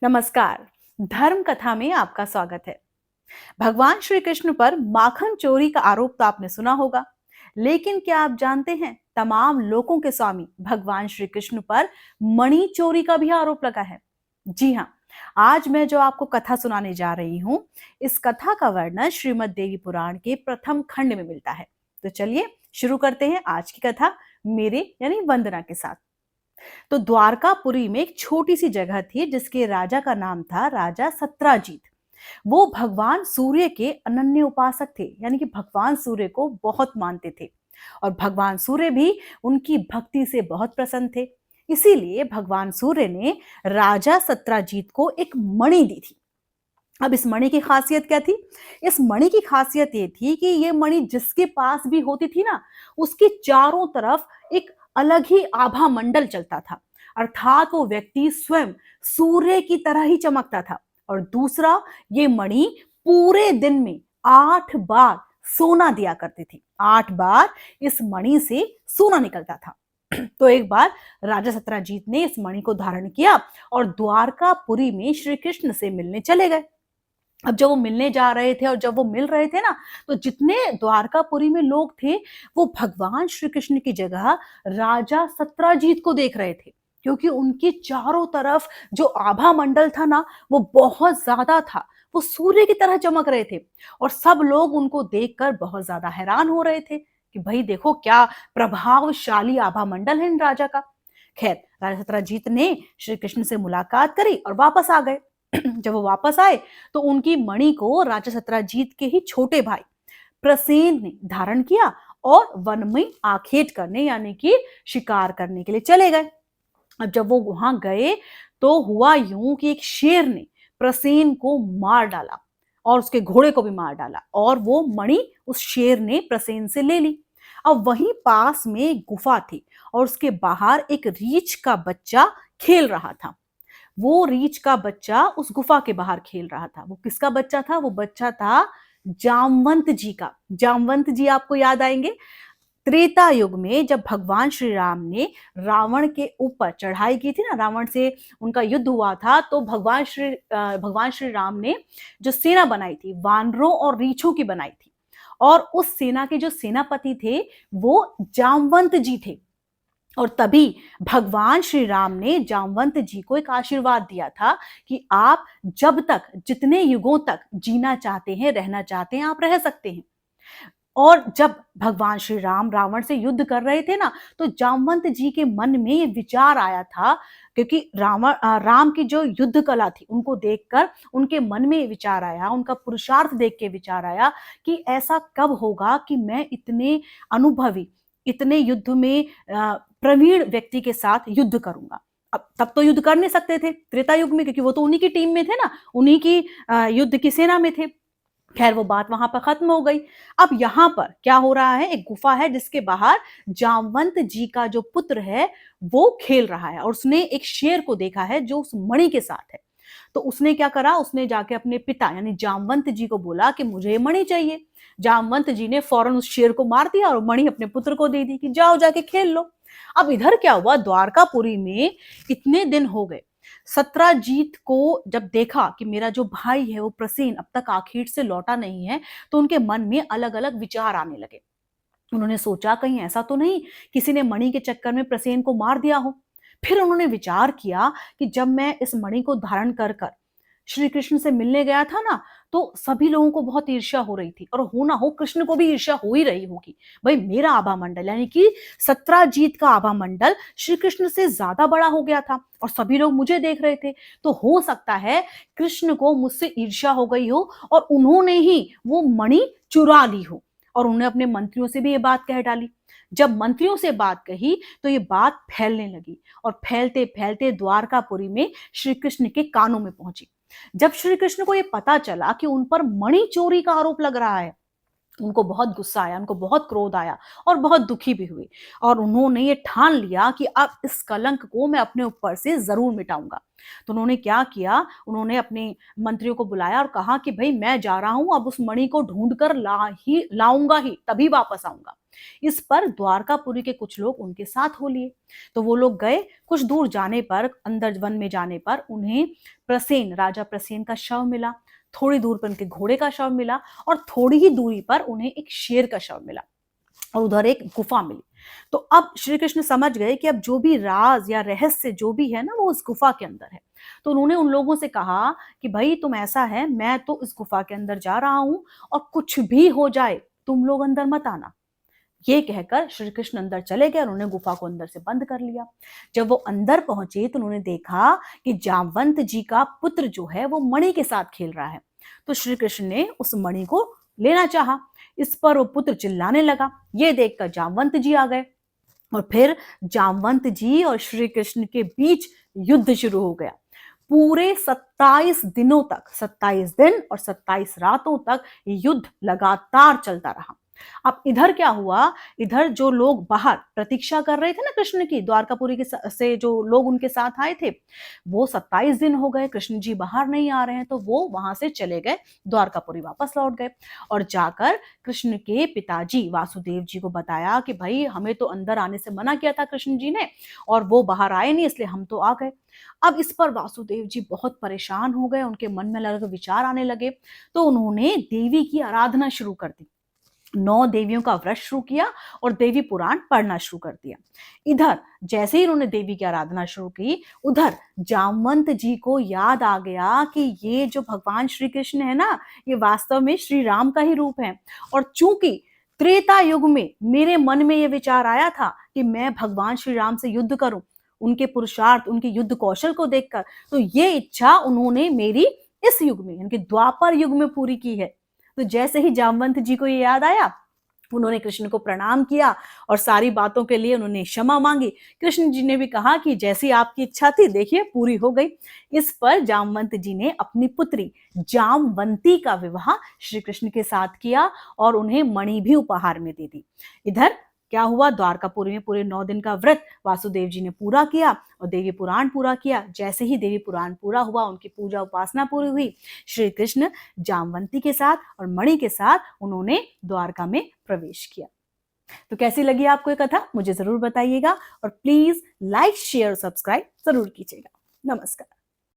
नमस्कार। धर्म कथा में आपका स्वागत है। भगवान श्री कृष्ण पर माखन चोरी का आरोप तो आपने सुना होगा, लेकिन क्या आप जानते हैं तमाम लोकों के स्वामी भगवान श्री कृष्ण पर मणि चोरी का भी आरोप लगा है। जी हाँ, आज मैं जो आपको कथा सुनाने जा रही हूँ, इस कथा का वर्णन श्रीमद् देवी पुराण के प्रथम खंड में मिलता है। तो चलिए शुरू करते हैं आज की कथा मेरे यानी वंदना के साथ। तो द्वारकापुरी में एक छोटी सी जगह थी जिसके राजा का नाम था राजा सत्राजीत। वो भगवान सूर्य के अनन्य उपासक थे, यानी कि भगवान सूर्य को बहुत मानते थे और भगवान सूर्य भी उनकी भक्ति से बहुत प्रसन्न थे। इसीलिए भगवान सूर्य ने राजा सत्राजीत को एक मणि दी थी। अब इस मणि की खासियत क्या थी? इस मणि की खासियत ये थी कि ये मणि जिसके पास भी होती थी ना, उसके चारों तरफ एक अलग ही आभा मंडल चलता था, अर्थात वो व्यक्ति स्वयं सूर्य की तरह ही चमकता था। और दूसरा, ये मणि पूरे दिन में 8 बार सोना दिया करती थी। 8 बार इस मणि से सोना निकलता था। तो एक बार राजा सत्राजीत ने इस मणि को धारण किया और द्वारकापुरी में श्री कृष्ण से मिलने चले गए। अब जब वो मिलने जा रहे थे और जब वो मिल रहे थे ना, तो जितने द्वारकापुरी में लोग थे, वो भगवान श्री कृष्ण की जगह राजा सत्राजीत को देख रहे थे, क्योंकि उनके चारों तरफ जो आभा मंडल था ना, वो बहुत ज्यादा था। वो सूर्य की तरह चमक रहे थे और सब लोग उनको देखकर बहुत ज्यादा हैरान हो रहे थे कि भाई देखो क्या प्रभावशाली आभा मंडल है इन राजा का। खैर, राजा सत्राजीत ने श्री कृष्ण से मुलाकात करी और वापस आ गए। जब वो वापस आए तो उनकी मणि को राजा सत्राजीत के ही छोटे भाई प्रसेन ने धारण किया और वन में आखेट करने यानी कि शिकार करने के लिए चले गए। अब जब वो वहां गए तो हुआ यूं कि एक शेर ने प्रसेन को मार डाला और उसके घोड़े को भी मार डाला और वो मणि उस शेर ने प्रसेन से ले ली। अब वहीं पास में एक गुफा थी और उसके बाहर एक रीछ का बच्चा खेल रहा था। वो रीछ का बच्चा उस गुफा के बाहर खेल रहा था। वो किसका बच्चा था? वो बच्चा था जामवंत जी का। जामवंत जी आपको याद आएंगे। त्रेता युग में जब भगवान श्री राम ने रावण के ऊपर चढ़ाई की थी ना, रावण से उनका युद्ध हुआ था, तो भगवान श्री राम ने जो सेना बनाई थी, वानरों और रीछों की बनाई थी। और उस सेना के जो सेनापति थे वो जामवंत जी थे। और तभी भगवान श्री राम ने जामवंत जी को एक आशीर्वाद दिया था कि आप जब तक, जितने युगों तक जीना चाहते हैं, रहना चाहते हैं, आप रह सकते हैं। और जब भगवान श्री राम रावण से युद्ध कर रहे थे ना, तो जामवंत जी के मन में ये विचार आया था, क्योंकि राम की जो युद्ध कला थी उनको देखकर उनके मन में ये विचार आया, उनका पुरुषार्थ देख के विचार आया कि ऐसा कब होगा कि मैं इतने अनुभवी, इतने युद्ध में प्रवीण व्यक्ति के साथ युद्ध करूंगा। अब तब तो युद्ध कर नहीं सकते थे त्रेता युग में, क्योंकि वो तो उन्हीं की टीम में थे ना, उन्हीं की युद्ध की सेना में थे। खैर, वो बात वहां पर खत्म हो गई। अब यहाँ पर क्या हो रहा है? एक गुफा है जिसके बाहर जामवंत जी का जो पुत्र है वो खेल रहा है और उसने एक शेर को देखा है जो उस मणि के साथ है। तो उसने क्या करा? उसने जाके अपने पिता यानी जामवंत जी को बोला कि मुझे ये मणि चाहिए। जामवंत जी ने फौरन उस शेर को मार दिया और मणि अपने पुत्र को दे दी कि जाओ जाके खेल लो। अब इधर क्या हुआ? द्वारकापुरी में इतने दिन हो गए, सत्राजीत को जब देखा कि मेरा जो भाई है वो प्रसेन अब तक आखेट से लौटा नहीं है, तो उनके मन में अलग अलग विचार आने लगे। उन्होंने सोचा कहीं ऐसा तो नहीं किसी ने मणि के चक्कर में प्रसेन को मार दिया हो। फिर उन्होंने विचार किया कि जब मैं इस मणि को धारण कर कर श्री कृष्ण से मिलने गया था ना, तो सभी लोगों को बहुत ईर्ष्या हो रही थी और हो ना हो कृष्ण को भी ईर्ष्या हो ही रही होगी। भाई मेरा आभा मंडल यानी कि सत्राजीत का आभा मंडल श्री कृष्ण से ज्यादा बड़ा हो गया था और सभी लोग मुझे देख रहे थे, तो हो सकता है कृष्ण को मुझसे ईर्ष्या हो गई हो और उन्होंने ही वो मणि चुरा ली हो। और उन्होंने अपने मंत्रियों से भी ये बात कह डाली। जब मंत्रियों से बात कही तो ये बात फैलने लगी और फैलते फैलते द्वारकापुरी में श्री कृष्ण के कानों में पहुंची। जब श्री कृष्ण को यह पता चला कि उन पर मणि चोरी का आरोप लग रहा है, उनको बहुत गुस्सा आया, उनको बहुत क्रोध आया और बहुत दुखी भी हुए। और उन्होंने ये ठान लिया कि अब इस कलंक को मैं अपने ऊपर से जरूर मिटाऊंगा। तो उन्होंने क्या किया, उन्होंने अपने मंत्रियों को बुलाया और कहा कि भाई मैं जा रहा हूं, अब उस मणि को ढूंढ कर लाऊंगा ही, तभी वापस आऊंगा। इस पर द्वारकापुरी के कुछ लोग उनके साथ हो लिए। तो वो लोग गए। कुछ दूर जाने पर, अंदर वन में जाने पर, उन्हें प्रसेन, राजा प्रसेन का शव मिला। थोड़ी दूर पर उनके घोड़े का शव मिला और थोड़ी ही दूरी पर उन्हें एक शेर का शव मिला और उधर एक गुफा मिली। तो अब श्री कृष्ण समझ गए कि अब जो भी राज या रहस्य जो भी है ना, वो उस गुफा के अंदर है। तो उन्होंने उन लोगों से कहा कि भाई तुम ऐसा है, मैं तो इस गुफा के अंदर जा रहा हूं और कुछ भी हो जाए तुम लोग अंदर मत आना। ये कहकर श्री कृष्ण अंदर चले गए और उन्होंने गुफा को अंदर से बंद कर लिया। जब वो अंदर पहुंचे तो उन्होंने देखा कि जामवंत जी का पुत्र जो है वो मणि के साथ खेल रहा है। तो श्री कृष्ण ने उस मणि को लेना चाहा। इस पर वो पुत्र चिल्लाने लगा। ये देखकर जामवंत जी आ गए और फिर जामवंत जी और श्री कृष्ण के बीच युद्ध शुरू हो गया। पूरे 27 दिनों तक, 27 दिन और 27 रातों तक युद्ध लगातार चलता रहा। अब इधर क्या हुआ, इधर जो लोग बाहर प्रतीक्षा कर रहे थे ना कृष्ण की, द्वारकापुरी के से जो लोग उनके साथ आए थे, वो 27 दिन हो गए, कृष्ण जी बाहर नहीं आ रहे हैं। तो वो वहां से चले गए, द्वारकापुरी वापस लौट गए और जाकर कृष्ण के पिताजी वासुदेव जी को बताया कि भाई हमें तो अंदर आने से मना किया था कृष्ण जी ने और वो बाहर आए नहीं, इसलिए हम तो आ गए। अब इस पर वासुदेव जी बहुत परेशान हो गए, उनके मन में अलग विचार आने लगे। तो उन्होंने देवी की आराधना शुरू कर दी, 9 देवियों का व्रत शुरू किया और देवी पुराण पढ़ना शुरू कर दिया। इधर जैसे ही उन्होंने देवी की आराधना शुरू की, उधर जामवंत जी को याद आ गया कि ये जो भगवान श्री कृष्ण है ना, ये वास्तव में श्री राम का ही रूप है। और चूंकि त्रेता युग में मेरे मन में ये विचार आया था कि मैं भगवान श्री राम से युद्ध करूं, उनके पुरुषार्थ, उनके युद्ध कौशल को देखकर, तो ये इच्छा उन्होंने मेरी इस युग में, यानी कि द्वापर युग में पूरी की है। तो जैसे ही जामवंत जी को ये याद आया, उन्होंने कृष्ण को प्रणाम किया और सारी बातों के लिए उन्होंने क्षमा मांगी। कृष्ण जी ने भी कहा कि जैसी आपकी इच्छा थी, देखिए पूरी हो गई। इस पर जामवंत जी ने अपनी पुत्री जामवंती का विवाह श्री कृष्ण के साथ किया और उन्हें मणि भी उपहार में दे दी। इधर क्या हुआ, द्वारकापुरी में पूरे 9 दिन का व्रत वासुदेव जी ने पूरा किया और देवी पुराण पूरा किया। जैसे ही देवी पुराण पूरा हुआ, उनकी पूजा उपासना पूरी हुई, श्री कृष्ण जामवंती के साथ और मणि के साथ उन्होंने द्वारका में प्रवेश किया। तो कैसी लगी आपको ये कथा, मुझे जरूर बताइएगा और प्लीज लाइक, शेयर, सब्सक्राइब जरूर कीजिएगा। नमस्कार।